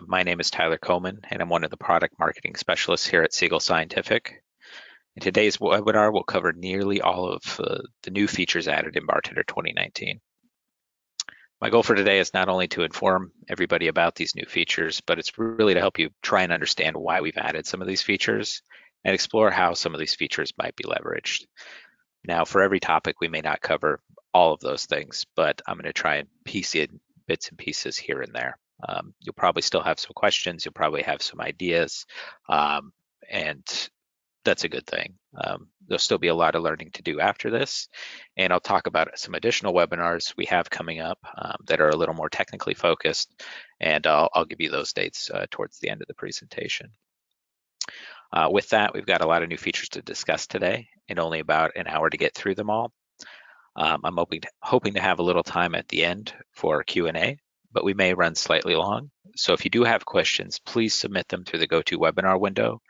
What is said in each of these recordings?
My name is Tyler Coleman, and I'm one of the product marketing specialists here at Siegel Scientific. In today's webinar, we'll cover nearly all of the new features added in BarTender 2019. My goal for today is not only to inform everybody about these new features, but it's really to help you try and understand why we've added some of these features and explore how some of these features might be leveraged. Now, for every topic, we may not cover all of those things, but I'm going to try and piece in bits and pieces here and there. You'll probably still have some questions. You'll probably have some ideas, and that's a good thing. There'll still be a lot of learning to do after this, and I'll talk about some additional webinars we have coming up that are a little more technically focused, and I'll give you those dates towards the end of the presentation. With that, we've got a lot of new features to discuss today and only about an hour to get through them all. I'm hoping to have a little time at the end for Q&A, but we may run slightly long. So if you do have questions, please submit them through the GoToWebinar window,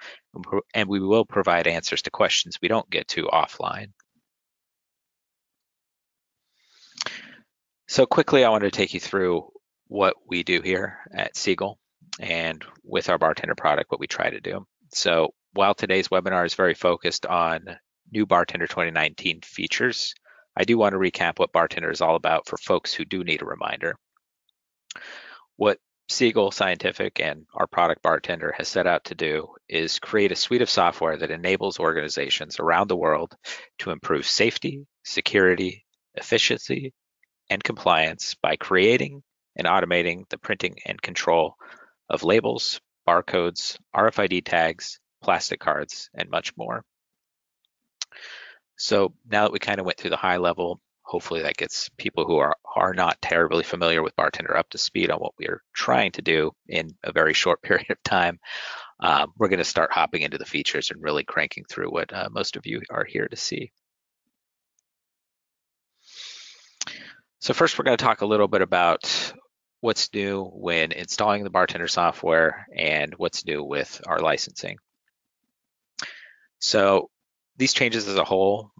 and we will provide answers to questions we don't get to offline. So quickly, I want to take you through what we do here at Siegel and with our BarTender product, what we try to do. So while today's webinar is very focused on new BarTender 2019 features, I do want to recap what BarTender is all about for folks who do need a reminder. What Siegel Scientific and our product BarTender has set out to do is create a suite of software that enables organizations around the world to improve safety, security, efficiency, and compliance by creating and automating the printing and control of labels, barcodes, RFID tags, plastic cards, and much more. So now that we kind of went through the high level, hopefully that gets people who are not terribly familiar with BarTender up to speed on what we are trying to do in a very short period of time. We're going to start hopping into the features and really cranking through what most of you are here to see. So first, we're going to talk a little bit about what's new when installing the BarTender software and what's new with our licensing. So these changes as a whole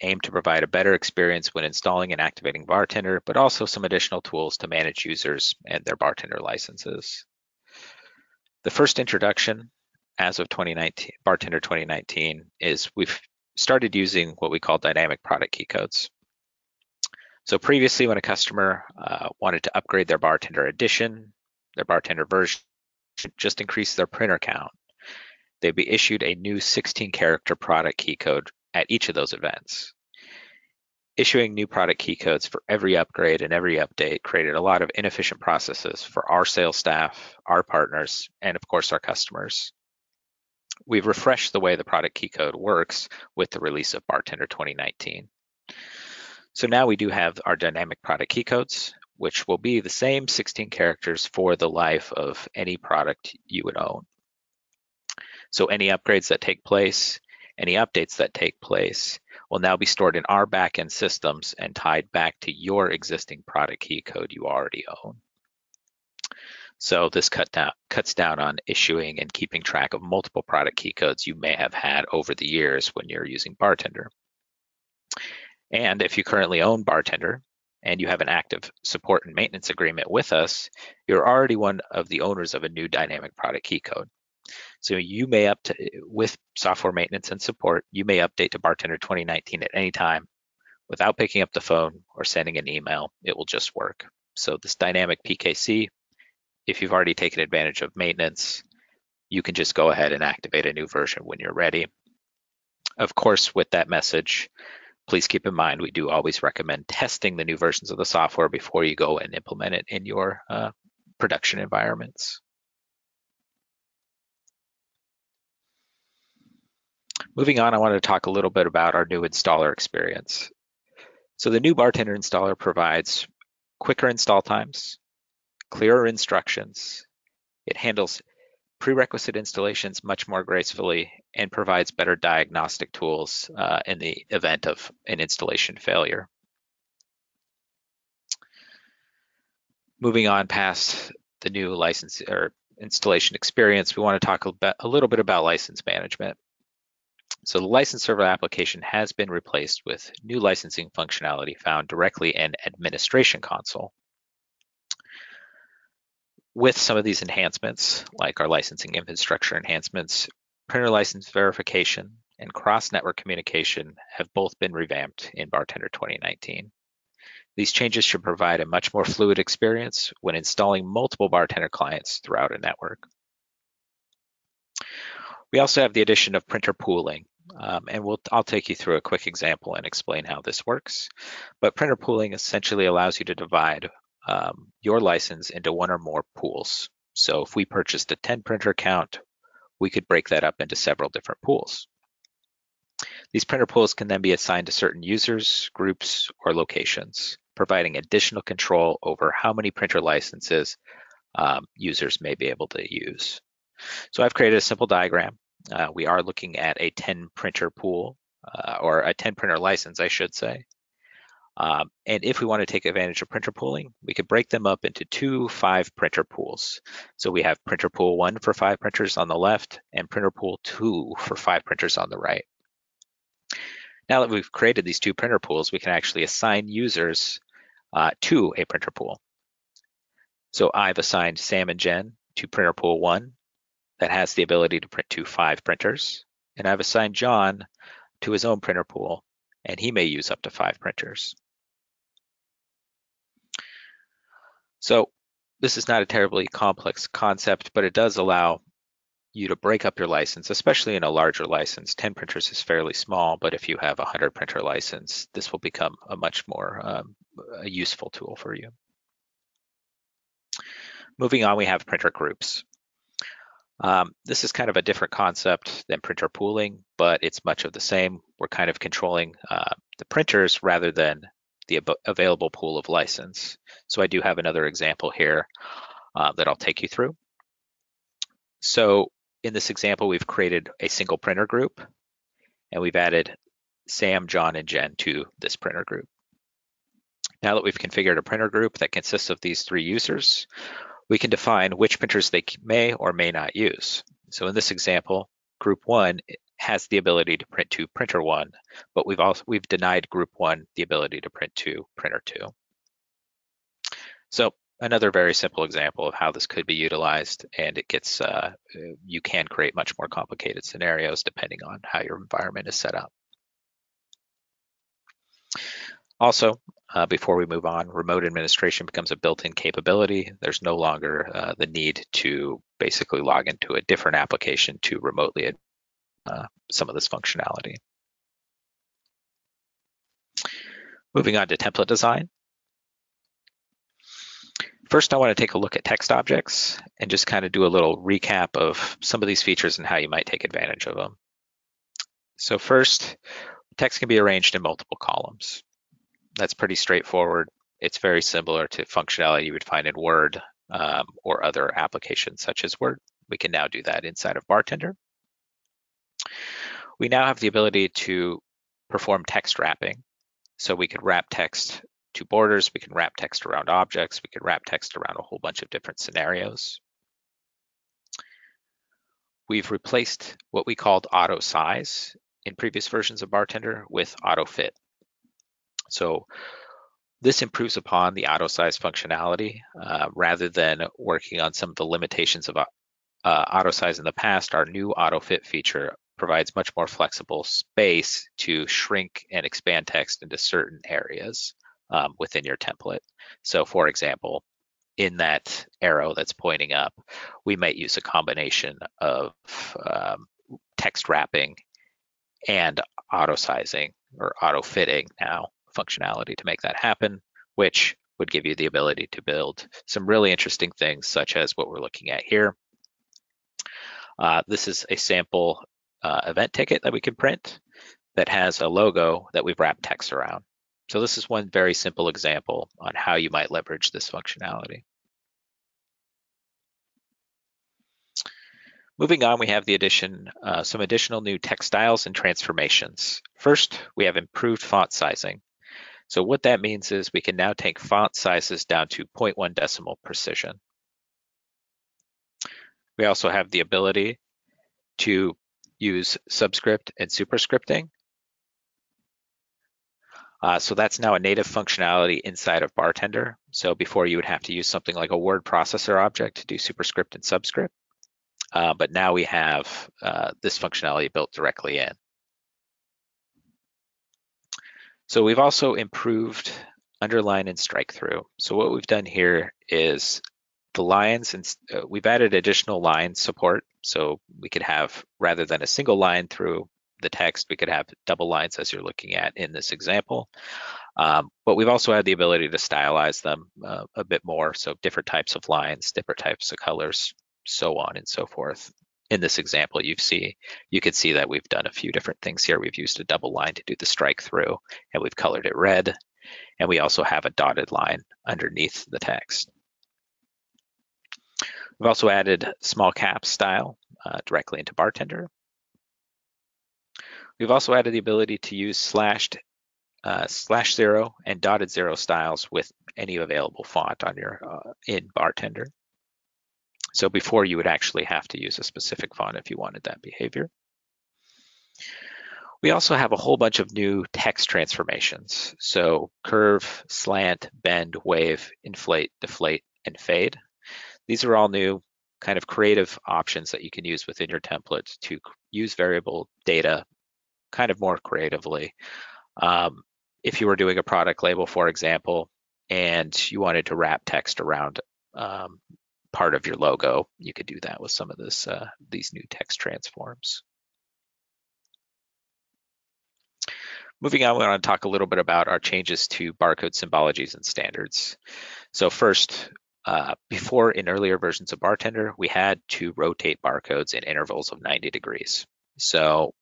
aim to provide a better experience when installing and activating BarTender, but also some additional tools to manage users and their BarTender licenses. The first introduction as of BarTender 2019 is we've started using what we call dynamic product key codes. So previously, when a customer wanted to upgrade their BarTender edition, their BarTender version, just increase their printer count, they'd be issued a new 16-character product key code at each of those events. Issuing new product key codes for every upgrade and every update created a lot of inefficient processes for our sales staff, our partners, and of course our customers. We've refreshed the way the product key code works with the release of BarTender 2019. So now we do have our dynamic product key codes, which will be the same 16 characters for the life of any product you would own. So any upgrades that take place, any updates that take place, will now be stored in our backend systems and tied back to your existing product key code you already own. So this cuts down on issuing and keeping track of multiple product key codes you may have had over the years when you're using BarTender. And if you currently own BarTender and you have an active support and maintenance agreement with us, you're already one of the owners of a new dynamic product key code. So you may with software maintenance and support, you may update to BarTender 2019 at any time without picking up the phone or sending an email. It will just work. So this dynamic PKC, if you've already taken advantage of maintenance, you can just go ahead and activate a new version when you're ready. Of course, with that message, please keep in mind, we do always recommend testing the new versions of the software before you go and implement it in your production environments. Moving on, I wanted to talk a little bit about our new installer experience. So the new BarTender installer provides quicker install times, clearer instructions. It handles prerequisite installations much more gracefully and provides better diagnostic tools in the event of an installation failure. Moving on past the new license or installation experience, we want to talk a little bit about license management. So the license server application has been replaced with new licensing functionality found directly in Administration Console. with some of these enhancements, like our licensing infrastructure enhancements, printer license verification and cross-network communication have both been revamped in BarTender 2019. These changes should provide a much more fluid experience when installing multiple BarTender clients throughout a network. We also have the addition of printer pooling, and I'll take you through a quick example and explain how this works. But printer pooling essentially allows you to divide your license into one or more pools. So if we purchased a 10 printer account, we could break that up into several different pools. These printer pools can then be assigned to certain users, groups, or locations, providing additional control over how many printer licenses users may be able to use. So I've created a simple diagram. We are looking at a 10 printer pool, or a 10 printer license, I should say. And if we want to take advantage of printer pooling, we could break them up into two 5 printer pools. So we have printer pool 1 for 5 printers on the left and printer pool 2 for 5 printers on the right. Now that we've created these 2 printer pools, we can actually assign users to a printer pool. So I've assigned Sam and Jen to printer pool 1 that has the ability to print to 5 printers. And I've assigned John to his own printer pool, and he may use up to 5 printers. So this is not a terribly complex concept, but it does allow you to break up your license, especially in a larger license. 10 printers is fairly small, but if you have a 100 printer license, this will become a much more a useful tool for you. Moving on, we have printer groups. This is kind of a different concept than printer pooling, but it's much of the same. We're kind of controlling the printers rather than the available pool of license. So I do have another example here that I'll take you through. So in this example, we've created a single printer group, and we've added Sam, John, and Jen to this printer group. Now that we've configured a printer group that consists of these 3 users, we can define which printers they may or may not use. So in this example, group 1 has the ability to print to printer 1, but we've denied group 1 the ability to print to printer 2. So another very simple example of how this could be utilized, and it gets you can create much more complicated scenarios depending on how your environment is set up. Also, before we move on, remote administration becomes a built-in capability. There's no longer the need to basically log into a different application to remotely some of this functionality. Moving on to template design. First, I want to take a look at text objects and just kind of do a little recap of some of these features and how you might take advantage of them. So first, text can be arranged in multiple columns. That's pretty straightforward. It's very similar to functionality you would find in Word or other applications such as Word. We can now do that inside of BarTender. We now have the ability to perform text wrapping. So we could wrap text to borders, we can wrap text around objects, we could wrap text around a whole bunch of different scenarios. We've replaced what we called auto size in previous versions of BarTender with auto fit. So this improves upon the auto size functionality rather than working on some of the limitations of auto size in the past. Our new auto fit feature provides much more flexible space to shrink and expand text into certain areas within your template. So for example, in that arrow that's pointing up, we might use a combination of text wrapping and auto sizing or auto fitting now functionality to make that happen, which would give you the ability to build some really interesting things such as what we're looking at here. This is a sample event ticket that we can print that has a logo that we've wrapped text around. So this is one very simple example on how you might leverage this functionality. Moving on, we have the addition, some additional new text styles and transformations. First, we have improved font sizing. So what that means is we can now take font sizes down to 0.1 decimal precision. We also have the ability to use subscript and superscripting. So that's now a native functionality inside of BarTender. So before you would have to use something like a word processor object to do superscript and subscript. But now we have this functionality built directly in. So we've also improved underline and strike through. So what we've done here is the lines, and we've added additional line support. So we could have, rather than a single line through the text, we could have double lines as you're looking at in this example. But we've also had the ability to stylize them a bit more. So different types of lines, different types of colors, so on and so forth. In this example, you could see that we've done a few different things here. We've used a double line to do the strike through, and we've colored it red. And we also have a dotted line underneath the text. We've also added small caps style directly into BarTender. We've also added the ability to use /0 and dotted zero styles with any available font on your in BarTender. So before you would actually have to use a specific font if you wanted that behavior. We also have a whole bunch of new text transformations. So curve, slant, bend, wave, inflate, deflate, and fade. These are all new kind of creative options that you can use within your template to use variable data kind of more creatively. If you were doing a product label, for example, and you wanted to wrap text around part of your logo, you could do that with some of these new text transforms. Moving on, we want to talk a little bit about our changes to barcode symbologies and standards. So first, before in earlier versions of BarTender, we had to rotate barcodes in intervals of 90 degrees. So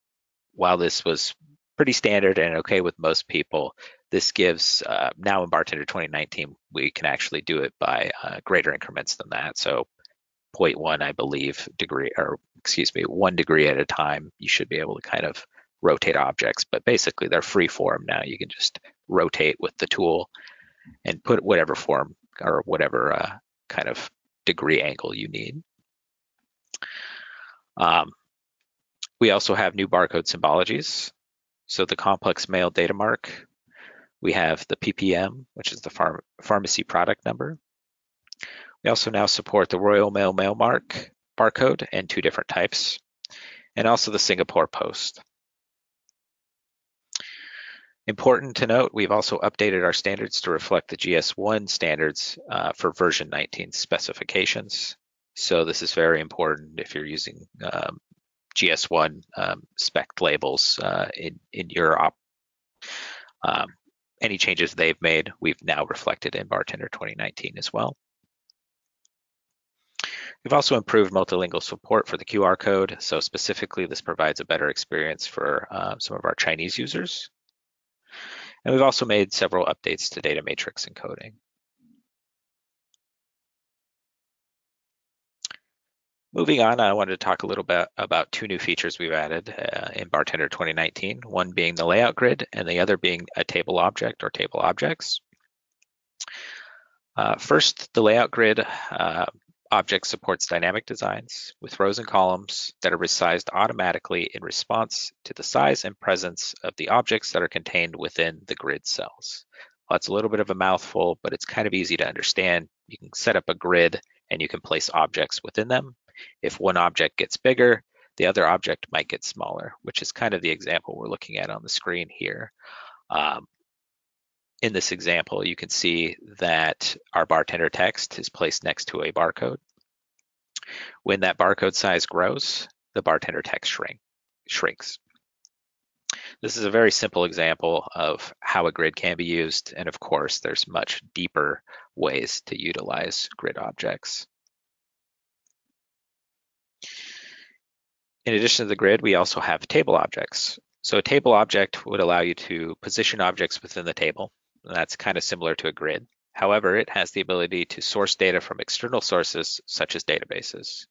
while this was pretty standard and okay with most people, this gives, now in BarTender 2019, we can actually do it by greater increments than that. So 0.1, I believe, degree, or excuse me, 1 degree at a time, you should be able to kind of rotate objects, but basically they're free form now. You can just rotate with the tool and put whatever form or whatever kind of degree angle you need. We also have new barcode symbologies. So the complex mail data mark, we have the PPM, which is the pharmacy product number. We also now support the Royal Mail mail mark barcode and 2 different types, and also the Singapore Post. Important to note, we've also updated our standards to reflect the GS1 standards for version 19 specifications. So this is very important if you're using GS1 spec labels in your any changes they've made, we've now reflected in BarTender 2019 as well. We've also improved multilingual support for the QR code. So specifically, this provides a better experience for some of our Chinese users. And we've also made several updates to data matrix encoding. Moving on, I wanted to talk a little bit about 2 new features we've added in BarTender 2019, one being the layout grid and the other being a table object or table objects. First, the layout grid object supports dynamic designs with rows and columns that are resized automatically in response to the size and presence of the objects that are contained within the grid cells. Well, it's a little bit of a mouthful, but it's kind of easy to understand. You can set up a grid and you can place objects within them. If one object gets bigger, the other object might get smaller, which is kind of the example we're looking at on the screen here. In this example, you can see that our BarTender text is placed next to a barcode. When that barcode size grows, the BarTender text shrinks. This is a very simple example of how a grid can be used, and of course, there's much deeper ways to utilize grid objects. In addition to the grid, we also have table objects. So a table object would allow you to position objects within the table. That's kind of similar to a grid. However, it has the ability to source data from external sources, such as databases.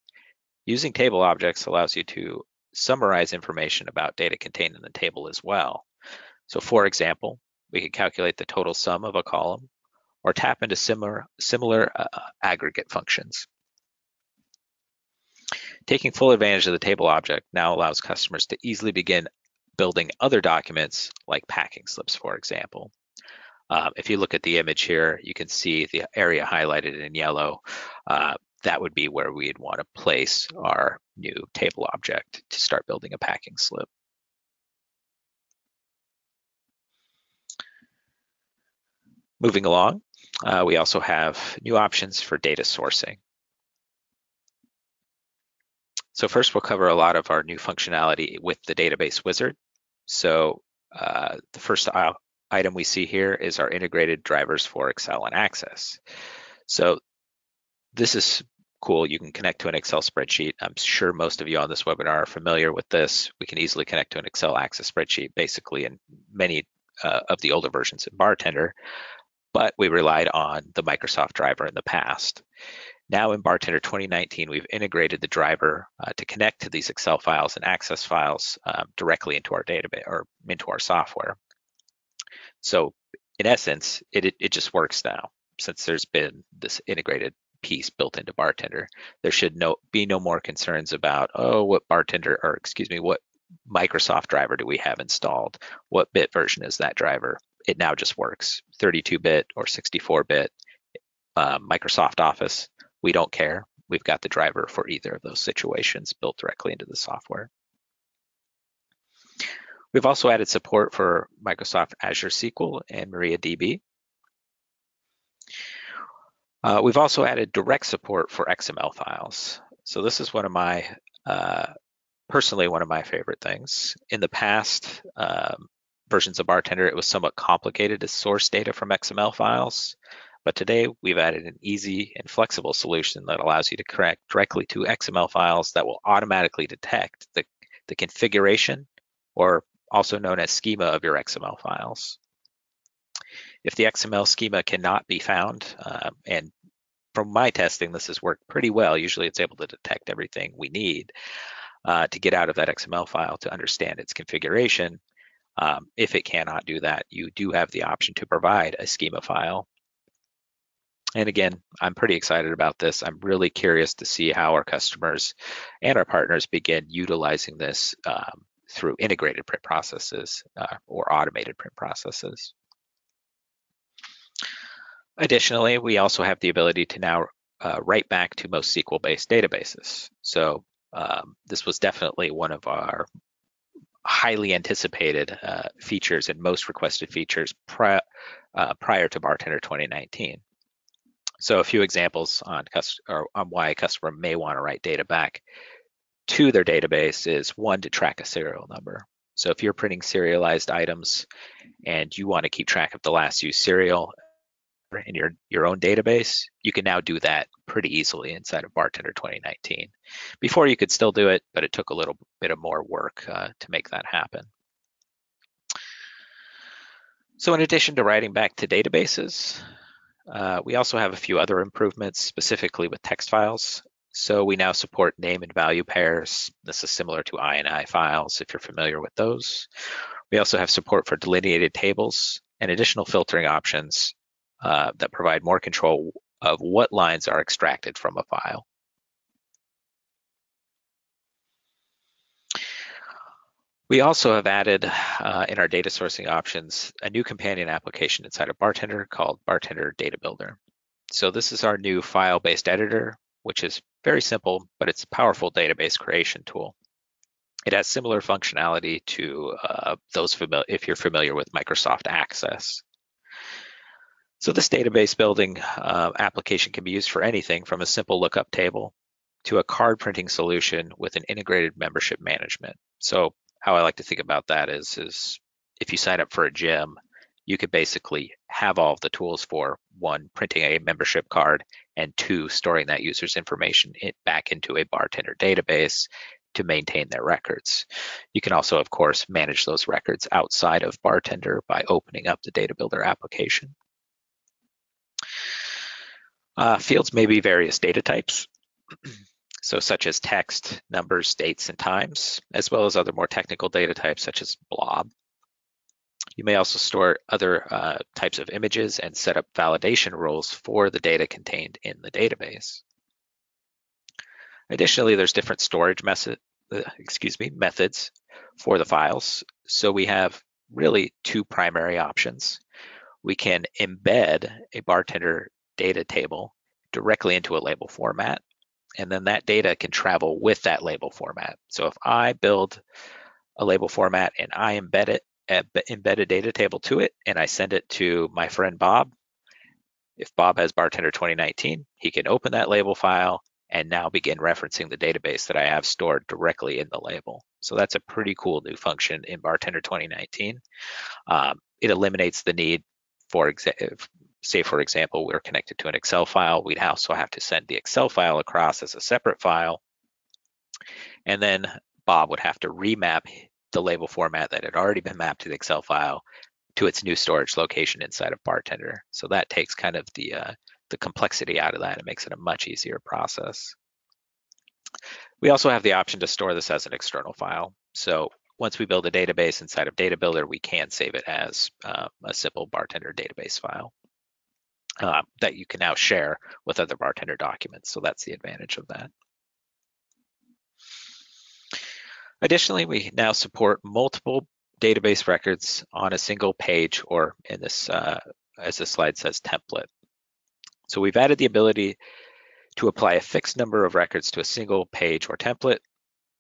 Using table objects allows you to summarize information about data contained in the table as well. So for example, we could calculate the total sum of a column or tap into similar aggregate functions. Taking full advantage of the table object now allows customers to easily begin building other documents like packing slips, for example. If you look at the image here, you can see the area highlighted in yellow. That would be where we'd want to place our new table object to start building a packing slip. Moving along, we also have new options for data sourcing. So first, we'll cover a lot of our new functionality with the database wizard. So the first item we see here is our integrated drivers for Excel and Access. So this is cool. You can connect to an Excel spreadsheet. I'm sure most of you on this webinar are familiar with this. We can easily connect to an Excel Access spreadsheet, basically in many of the older versions of BarTender, but we relied on the Microsoft driver in the past. Now in BarTender 2019, we've integrated the driver to connect to these Excel files and Access files directly into our database or into our software. So in essence, it just works now. Since there's been this integrated piece built into BarTender, there should be no more concerns about, oh, what Microsoft driver do we have installed? What bit version is that driver? It now just works, 32-bit or 64-bit. Microsoft Office, we don't care. We've got the driver for either of those situations built directly into the software. We've also added support for Microsoft Azure SQL and MariaDB. We've also added direct support for XML files. So this is personally one of my favorite things. In the past versions of BarTender, it was somewhat complicated to source data from XML files. But today we've added an easy and flexible solution that allows you to connect directly to XML files that will automatically detect the configuration, or also known as schema, of your XML files. If the XML schema cannot be found, and from my testing, this has worked pretty well. Usually it's able to detect everything we need to get out of that XML file to understand its configuration. If it cannot do that, you do have the option to provide a schema file. And again, I'm pretty excited about this. I'm really curious to see how our customers and our partners begin utilizing this through integrated print processes or automated print processes. Additionally, we also have the ability to now write back to most SQL-based databases. So this was definitely one of our highly anticipated features and most requested features prior to BarTender 2019. So a few examples on why a customer may want to write data back to their database is, one, to track a serial number. So if you're printing serialized items and you want to keep track of the last used serial in your own database, you can now do that pretty easily inside of BarTender 2019. Before you could still do it, but it took a little bit of more work to make that happen. So in addition to writing back to databases, we also have a few other improvements specifically with text files. So we now support name and value pairs. This is similar to INI files if you're familiar with those. We also have support for delineated tables and additional filtering options that provide more control of what lines are extracted from a file. We also have added in our data sourcing options a new companion application inside of BarTender called BarTender Data Builder. So this is our new file-based editor, which is very simple, but it's a powerful database creation tool. It has similar functionality to if you're familiar with Microsoft Access. So this database building application can be used for anything from a simple lookup table to a card printing solution with an integrated membership management. So how I like to think about that is if you sign up for a gym, you could basically have all of the tools for, one, printing a membership card, and two, storing that user's information back into a BarTender database to maintain their records. You can also, of course, manage those records outside of BarTender by opening up the Data Builder application. Fields may be various data types, so such as text, numbers, dates, and times, as well as other more technical data types such as blob. You may also store other types of images and set up validation rules for the data contained in the database. Additionally, there's different storage methods for the files. So we have really two primary options. We can embed a bartender data table directly into a label format, and then that data can travel with that label format. So if I build a label format and I embed a data table to it, and I send it to my friend Bob, if Bob has BarTender 2019, he can open that label file and now begin referencing the database that I have stored directly in the label. So that's a pretty cool new function in BarTender 2019. It eliminates the need for, say for example, we're connected to an Excel file, we'd also have to send the Excel file across as a separate file. And then Bob would have to remap the label format that had already been mapped to the Excel file to its new storage location inside of BarTender. So that takes kind of the complexity out of that. It makes it a much easier process. We also have the option to store this as an external file. So once we build a database inside of Data Builder, we can save it as a simple BarTender database file that you can now share with other BarTender documents. So that's the advantage of that. Additionally, we now support multiple database records on a single page, or in this, as the slide says, template. So we've added the ability to apply a fixed number of records to a single page or template.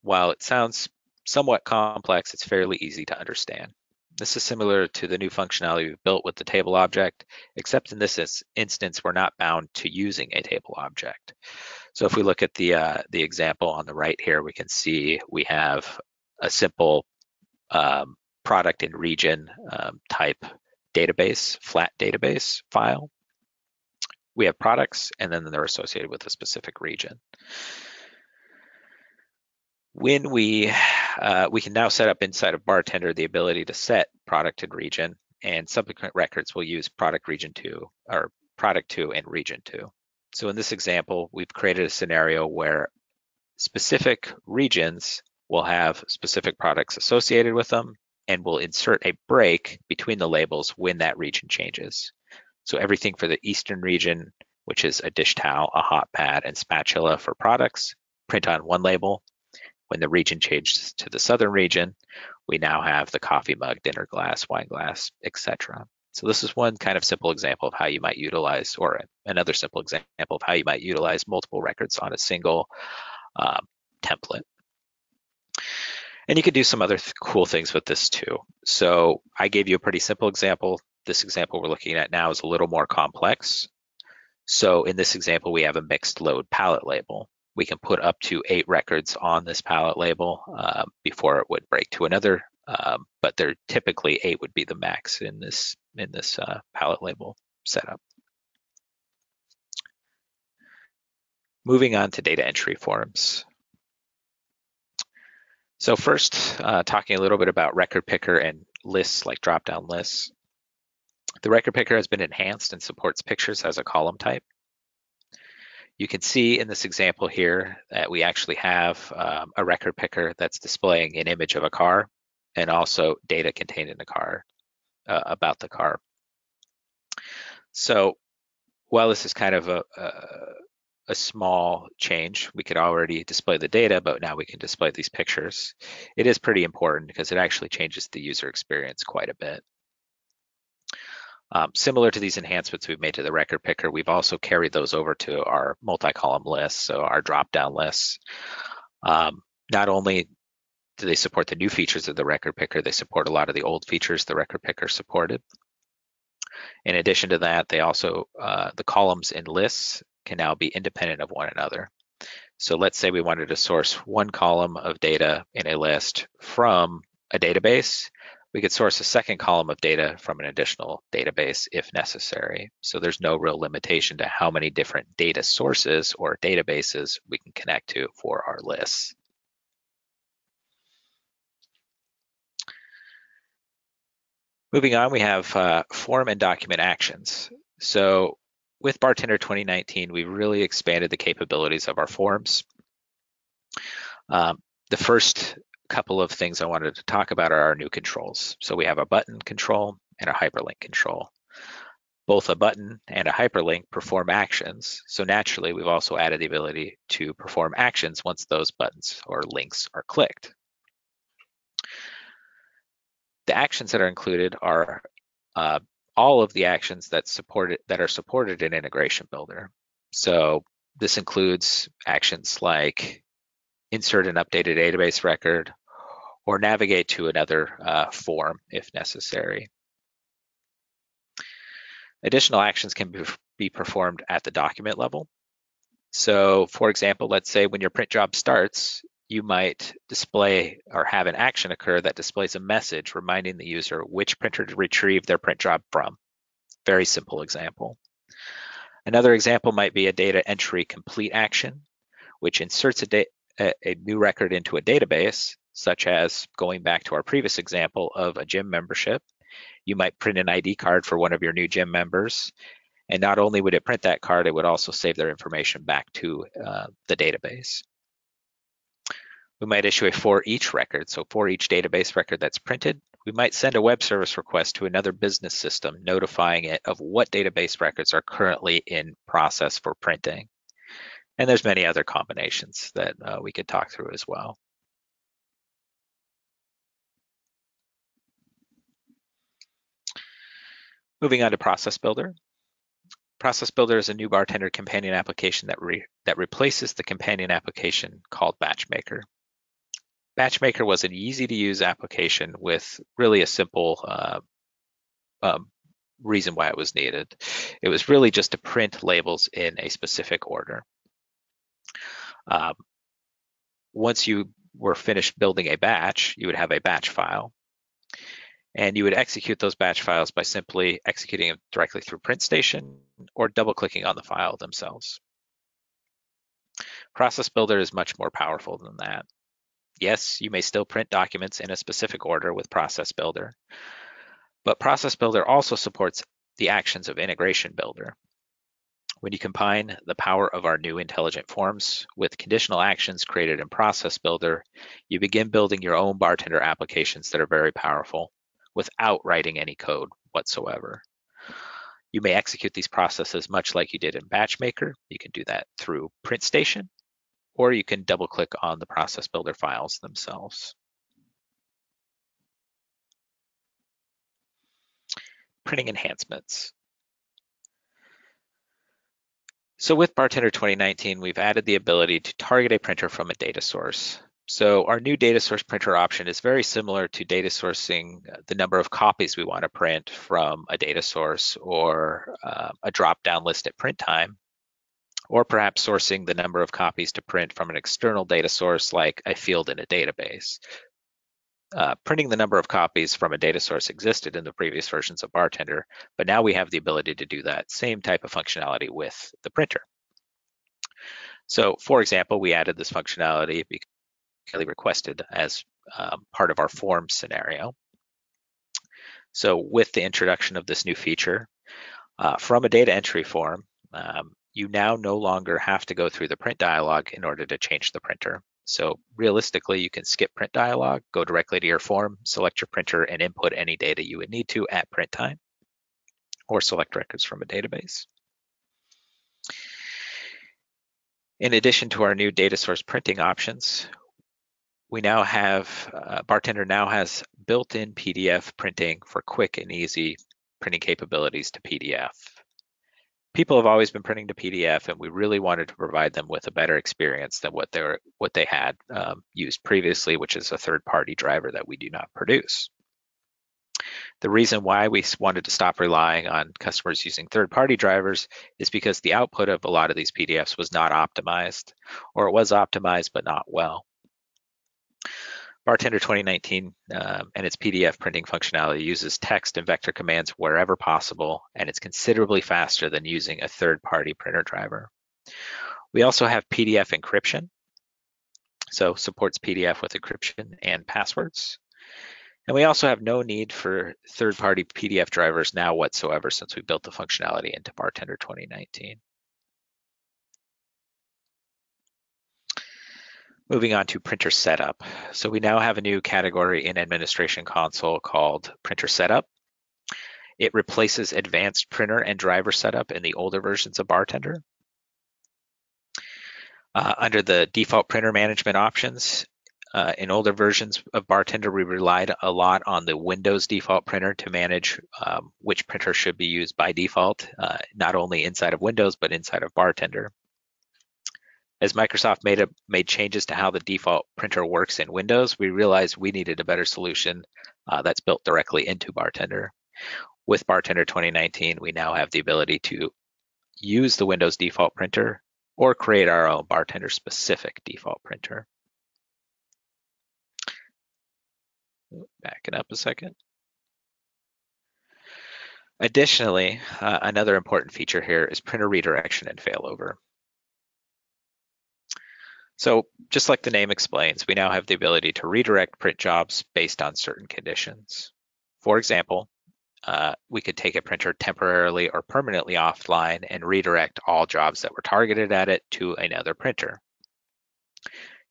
While it sounds somewhat complex, it's fairly easy to understand. This is similar to the new functionality we've built with the table object, except in this instance, we're not bound to using a table object. So if we look at the example on the right here, we can see we have a simple product and region type database, flat database file. We have products, and then they're associated with a specific region. When we can now set up inside of BarTender the ability to set product and region, and subsequent records will use product region 2 or product 2 and region 2. So in this example, we've created a scenario where specific regions will have specific products associated with them, and we'll insert a break between the labels when that region changes. So everything for the Eastern region, which is a dish towel, a hot pad, and spatula for products, print on one label. When the region changes to the Southern region, we now have the coffee mug, dinner glass, wine glass, etc. So this is one kind of simple example of how you might utilize, or another simple example of how you might utilize multiple records on a single template. And you can do some other cool things with this too. So I gave you a pretty simple example. This example we're looking at now is a little more complex. So in this example, we have a mixed load palette label. We can put up to 8 records on this palette label before it would break to another, but there typically 8 would be the max in this palette label setup. Moving on to data entry forms. So first, talking a little bit about record picker and lists like drop-down lists. The record picker has been enhanced and supports pictures as a column type. You can see in this example here that we actually have a record picker that's displaying an image of a car and also data contained in the car about the car. So while this is kind of a small change, we could already display the data, but now we can display these pictures. It is pretty important because it actually changes the user experience quite a bit. Similar to these enhancements we've made to the record picker, we've also carried those over to our multi-column lists, so our drop-down lists. Not only do they support the new features of the record picker, they support a lot of the old features the record picker supported. In addition to that, they also, the columns in lists can now be independent of one another. So let's say we wanted to source one column of data in a list from a database. We could source a second column of data from an additional database if necessary. So there's no real limitation to how many different data sources or databases we can connect to for our lists. Moving on, we have form and document actions. So with BarTender 2019, we really expanded the capabilities of our forms. The first couple of things I wanted to talk about are our new controls. So we have a button control and a hyperlink control. Both a button and a hyperlink perform actions, so naturally we've also added the ability to perform actions once those buttons or links are clicked. The actions that are included are all of the actions that are supported in Integration Builder. So this includes actions like insert an updated database record or navigate to another form if necessary. Additional actions can be performed at the document level. So for example, let's say when your print job starts, you might display or have an action occur that displays a message reminding the user which printer to retrieve their print job from. Very simple example. Another example might be a data entry complete action, which inserts a new record into a database, such as going back to our previous example of a gym membership. You might print an ID card for one of your new gym members, and not only would it print that card, it would also save their information back to the database. We might issue a for each record. So for each database record that's printed, we might send a web service request to another business system notifying it of what database records are currently in process for printing. And there's many other combinations that we could talk through as well. Moving on to Process Builder. Process Builder is a new BarTender companion application that replaces the companion application called Batchmaker. Batchmaker was an easy-to-use application with really a simple reason why it was needed. It was really just to print labels in a specific order. Once you were finished building a batch, you would have a batch file. And you would execute those batch files by simply executing them directly through PrintStation or double-clicking on the file themselves. Process Builder is much more powerful than that. Yes, you may still print documents in a specific order with Process Builder, but Process Builder also supports the actions of Integration Builder. When you combine the power of our new intelligent forms with conditional actions created in Process Builder, you begin building your own BarTender applications that are very powerful without writing any code whatsoever. You may execute these processes much like you did in Batchmaker. You can do that through PrintStation, or you can double-click on the Process Builder files themselves. Printing enhancements. So with BarTender 2019, we've added the ability to target a printer from a data source. So our new data source printer option is very similar to data sourcing the number of copies we want to print from a data source or a drop-down list at print time, or perhaps sourcing the number of copies to print from an external data source like a field in a database. Printing the number of copies from a data source existed in the previous versions of BarTender, but now we have the ability to do that same type of functionality with the printer. So for example, we added this functionality because requested as part of our form scenario. So with the introduction of this new feature, from a data entry form, you now no longer have to go through the print dialog in order to change the printer. So realistically, you can skip print dialog, go directly to your form, select your printer, and input any data you would need to at print time, or select records from a database. In addition to our new data source printing options, we now have, BarTender now has built-in PDF printing for quick and easy printing capabilities to PDF. People have always been printing to PDF, and we really wanted to provide them with a better experience than what they had used previously, which is a third-party driver that we do not produce. The reason why we wanted to stop relying on customers using third-party drivers is because the output of a lot of these PDFs was not optimized, or it was optimized but not well. BarTender 2019 and its PDF printing functionality uses text and vector commands wherever possible, and it's considerably faster than using a third-party printer driver. We also have PDF encryption, so supports PDF with encryption and passwords. And we also have no need for third-party PDF drivers now whatsoever since we built the functionality into BarTender 2019. Moving on to printer setup. So we now have a new category in Administration Console called printer setup. It replaces advanced printer and driver setup in the older versions of BarTender. Under the default printer management options, in older versions of BarTender, we relied a lot on the Windows default printer to manage which printer should be used by default, not only inside of Windows, but inside of BarTender. As Microsoft made changes to how the default printer works in Windows, we realized we needed a better solution that's built directly into BarTender. With BarTender 2019, we now have the ability to use the Windows default printer or create our own BarTender specific default printer. Backing up a second. Additionally, another important feature here is printer redirection and failover. So just like the name explains, we now have the ability to redirect print jobs based on certain conditions. For example, we could take a printer temporarily or permanently offline and redirect all jobs that were targeted at it to another printer.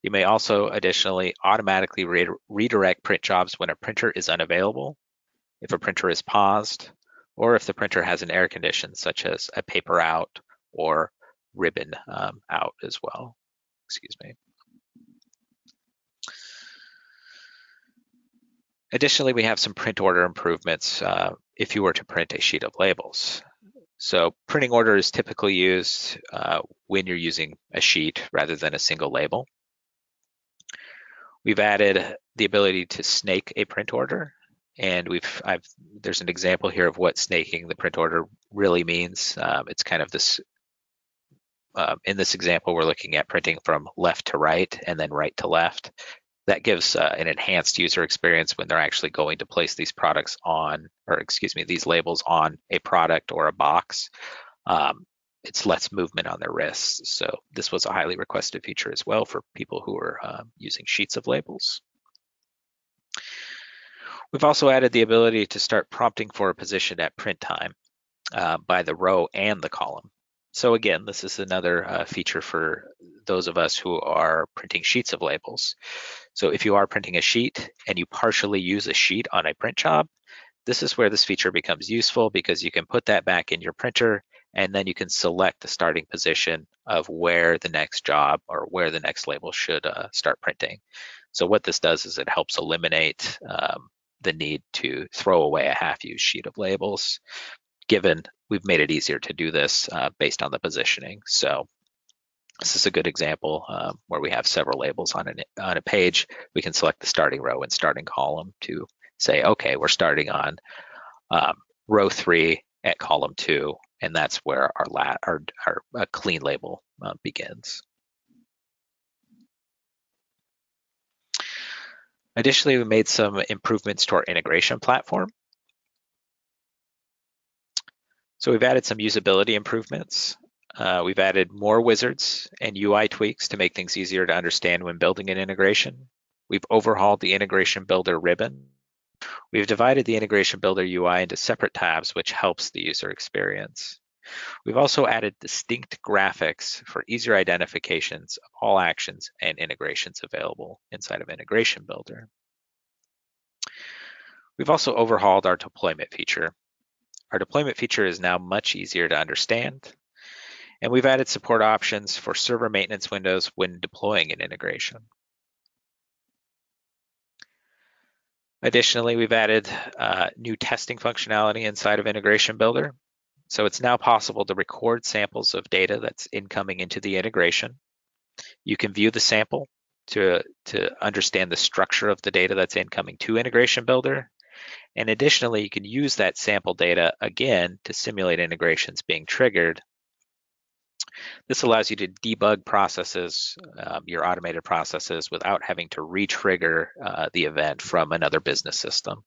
You may also additionally automatically redirect print jobs when a printer is unavailable, if a printer is paused, or if the printer has an error condition such as a paper out or ribbon out as well. Excuse me. Additionally, we have some print order improvements if you were to print a sheet of labels. So printing order is typically used when you're using a sheet rather than a single label. We've added the ability to snake a print order, and there's an example here of what snaking the print order really means. It's kind of this, in this example, we're looking at printing from left to right and then right to left. That gives an enhanced user experience when they're actually going to place these products on, or excuse me, these labels on a product or a box. It's less movement on their wrists. So this was a highly requested feature as well for people who are using sheets of labels. We've also added the ability to start prompting for a position at print time by the row and the column. So again, this is another feature for those of us who are printing sheets of labels. So if you are printing a sheet and you partially use a sheet on a print job, this is where this feature becomes useful because you can put that back in your printer and then you can select the starting position of where the next job or where the next label should start printing. So what this does is it helps eliminate the need to throw away a half-used sheet of labels, given we've made it easier to do this based on the positioning. So this is a good example where we have several labels on a page. We can select the starting row and starting column to say, okay, we're starting on row 3 at column 2, and that's where our clean label begins. Additionally, we made some improvements to our integration platform. So we've added some usability improvements. We've added more wizards and UI tweaks to make things easier to understand when building an integration. We've overhauled the integration builder ribbon. We've divided the integration builder UI into separate tabs, which helps the user experience. We've also added distinct graphics for easier identifications of all actions and integrations available inside of Integration Builder. We've also overhauled our deployment feature. Our deployment feature is now much easier to understand, and we've added support options for server maintenance windows when deploying an integration. Additionally, we've added new testing functionality inside of Integration Builder. So it's now possible to record samples of data that's incoming into the integration. You can view the sample to understand the structure of the data that's incoming to Integration Builder. And additionally, you can use that sample data again to simulate integrations being triggered. This allows you to debug processes, your automated processes, without having to re-trigger the event from another business system.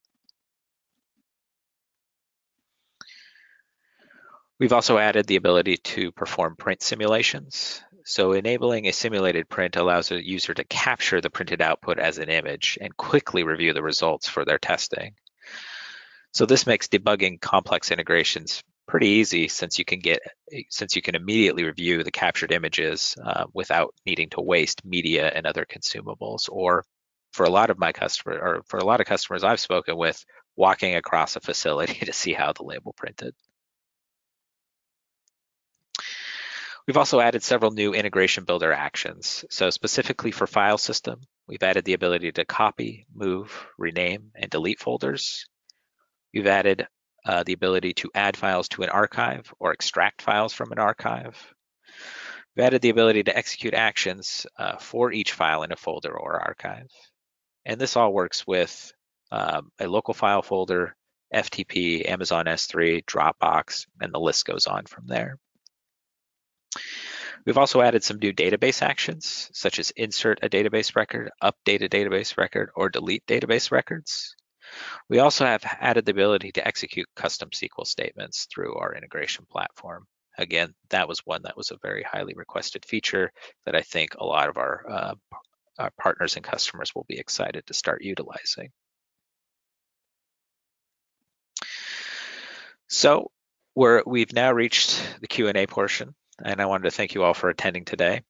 We've also added the ability to perform print simulations. So enabling a simulated print allows a user to capture the printed output as an image and quickly review the results for their testing. So this makes debugging complex integrations pretty easy since you can immediately review the captured images without needing to waste media and other consumables. Or for a lot of customers I've spoken with, walking across a facility to see how the label printed. We've also added several new integration builder actions. So specifically for file system, we've added the ability to copy, move, rename, and delete folders. We've added the ability to add files to an archive or extract files from an archive. We've added the ability to execute actions for each file in a folder or archive. And this all works with a local file folder, FTP, Amazon S3, Dropbox, and the list goes on from there. We've also added some new database actions, such as insert a database record, update a database record, or delete database records. We also have added the ability to execute custom SQL statements through our integration platform. Again, that was one that was a very highly requested feature that I think a lot of our partners and customers will be excited to start utilizing. So we've now reached the Q&A portion, and I wanted to thank you all for attending today.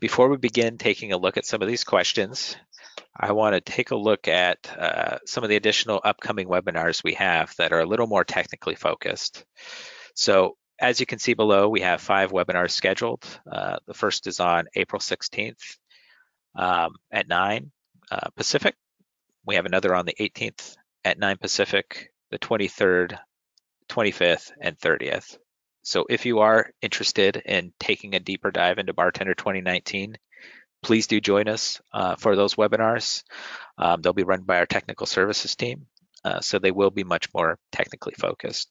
Before we begin taking a look at some of these questions, I want to take a look at some of the additional upcoming webinars we have that are a little more technically focused. So as you can see below, we have 5 webinars scheduled. The first is on April 16th at 9 Pacific. We have another on the 18th at 9 Pacific, the 23rd, 25th, and 30th. So if you are interested in taking a deeper dive into BarTender 2019, please do join us for those webinars. They'll be run by our technical services team, so they will be much more technically focused.